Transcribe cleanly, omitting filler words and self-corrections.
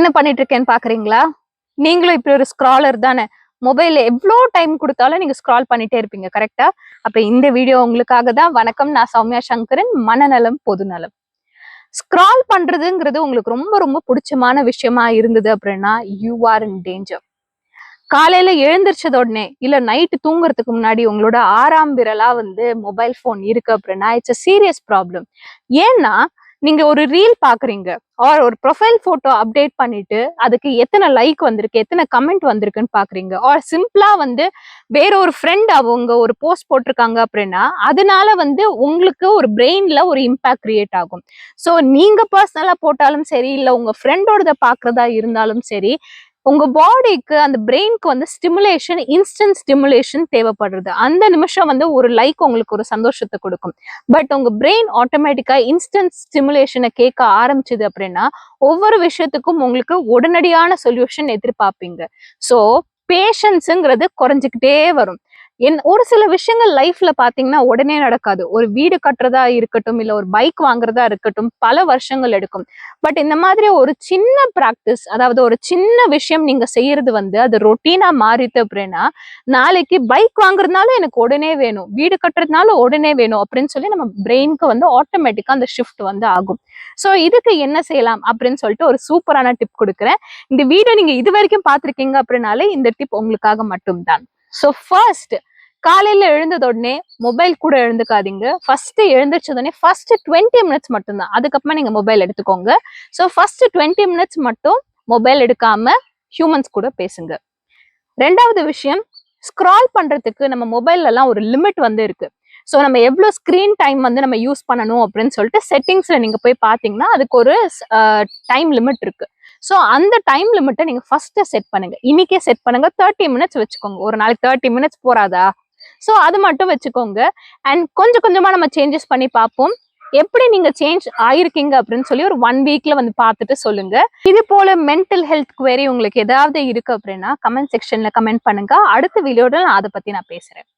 என்ன பண்ணிட்டு இருக்கேன்னு பாக்குறீங்களா? நீங்களும் இப்படி ஒரு ஸ்க்ராலர் தானே? மொபைல்ல எவ்வளோ டைம் கொடுத்தாலும் நீங்க ஸ்க்ரால் பண்ணிட்டே இருப்பீங்க, கரெக்டா? அப்ப இந்த வீடியோ உங்களுக்காக தான். வணக்கம், நான் சௌமியா சங்கரன், மனநலம் பொதுநலம். ஸ்க்ரால் பண்றதுங்கிறது உங்களுக்கு ரொம்ப ரொம்ப பிடிச்சமான விஷயமா இருந்தது அப்படின்னா, யூ ஆர் இன் டேஞ்சர். காலையில எழுந்திரிச்சத உடனே இல்ல நைட்டு தூங்குறதுக்கு முன்னாடி உங்களோட 6ஆம் விரலா மொபைல் போன் இருக்கு அப்படின்னா இட்ஸ் a சீரியஸ் ப்ராப்ளம். ஏன்னா நீங்க ஒரு ரீல் பாக்குறீங்க ஆர் ஒரு ப்ரொஃபைல் போட்டோ அப்டேட் பண்ணிட்டு அதுக்கு எத்தனை லைக் வந்திருக்கு, எத்தனை கமெண்ட் வந்திருக்குன்னு பாக்குறீங்க. ஆர் சிம்பிளா வேற ஒரு ஃப்ரெண்ட் அவங்க ஒரு போஸ்ட் போட்டிருக்காங்க அப்படின்னா அதனால உங்களுக்கு ஒரு பிரெயின்ல ஒரு இம்பாக்ட் கிரியேட் ஆகும். ஸோ நீங்க பர்சனலா போட்டாலும் சரி, இல்ல உங்க ஃப்ரெண்டோடத பாக்குறதா இருந்தாலும் சரி, உங்க பாடிக்கு அந்த பிரெயின்க்கு ஸ்டிமுலேஷன், இன்ஸ்டன்ட் ஸ்டிமுலேஷன் தேவைப்படுறது. அந்த நிமிஷம் ஒரு லைக் உங்களுக்கு ஒரு சந்தோஷத்தை கொடுக்கும். பட் உங்க பிரெயின் ஆட்டோமேட்டிக்கா இன்ஸ்டன்ட் ஸ்டிமுலேஷனை கேட்க ஆரம்பிச்சது அப்படின்னா ஒவ்வொரு விஷயத்துக்கும் உங்களுக்கு உடனடியான சொல்யூஷன் எதிர்பார்ப்பீங்க. ஸோ பேஷன்ஸுங்கிறது குறைஞ்சிக்கிட்டே வரும். ஒரு சில விஷயங்கள் லைஃப்ல பாத்தீங்கன்னா உடனே நடக்காது. ஒரு வீடு கட்டுறதா இருக்கட்டும், இல்ல ஒரு பைக் வாங்குறதா இருக்கட்டும், பல வருஷங்கள் எடுக்கும். பட் இந்த மாதிரி ஒரு சின்ன பிராக்டிஸ், அதாவது ஒரு சின்ன விஷயம் நீங்க செய்யறது அது ரொட்டீனா மாறிட்டு அப்படின்னா நாளைக்கு பைக் வாங்குறதுனால எனக்கு உடனே வேணும், வீடு கட்டுறதுனால உடனே வேணும் அப்படின்னு சொல்லி நம்ம பிரெயினுக்கு ஆட்டோமேட்டிக்கா அந்த ஷிஃப்ட் ஆகும். ஸோ இதுக்கு என்ன செய்யலாம் அப்படின்னு சொல்லிட்டு ஒரு சூப்பரான டிப் கொடுக்குறேன். இந்த வீடியோ நீங்க இது வரைக்கும் பார்த்திருக்கீங்க அப்படின்னாலே இந்த டிப் உங்களுக்காக மட்டும்தான். ஸோ ஃபர்ஸ்ட், காலையில எழுந்தது உடனே மொபைல் கூட எழுந்துக்காதீங்க. ஃபர்ஸ்ட் எழுந்திரிச்சதுடனே ஃபர்ஸ்ட் 20 மினிட்ஸ் மட்டும்தான். அதுக்கப்புறமா நீங்க மொபைல் எடுத்துக்கோங்க. ஸோ ஃபர்ஸ்ட் 20 மினிட்ஸ் மட்டும் மொபைல் எடுக்காம ஹியூமன்ஸ் கூட பேசுங்க. ரெண்டாவது விஷயம், ஸ்க்ரால் பண்றதுக்கு நம்ம மொபைல்ல எல்லாம் ஒரு லிமிட் இருக்கு. ஸோ நம்ம எவ்வளவு ஸ்கிரீன் டைம் நம்ம யூஸ் பண்ணணும் அப்படின்னு சொல்லிட்டு செட்டிங்ஸ்ல நீங்க போய் பாத்தீங்கன்னா அதுக்கு ஒரு டைம் லிமிட் இருக்கு. ஸோ அந்த டைம் லிமிட்டை நீங்க ஃபர்ஸ்ட் செட் பண்ணுங்க. இன்னைக்கே செட் பண்ணுங்க. 30 மினிட்ஸ் வச்சுக்கோங்க. ஒரு நாளைக்கு 30 மினிட்ஸ் போறாதா? ஸோ அது மட்டும் வச்சுக்கோங்க. அண்ட் கொஞ்சம் கொஞ்சமா நம்ம சேஞ்சஸ் பண்ணி பார்ப்போம். எப்படி நீங்க சேஞ்ச் ஆயிருக்கீங்க அப்படின்னு சொல்லி ஒரு 1 வீக்ல பார்த்துட்டு சொல்லுங்க. இது போல மென்டல் ஹெல்த் குவெரி உங்களுக்கு ஏதாவது இருக்கு அப்படின்னா கமெண்ட் செக்ஷன்ல கமெண்ட் பண்ணுங்க. அடுத்த வீடியோட நான் அதை பத்தி பேசுறேன்.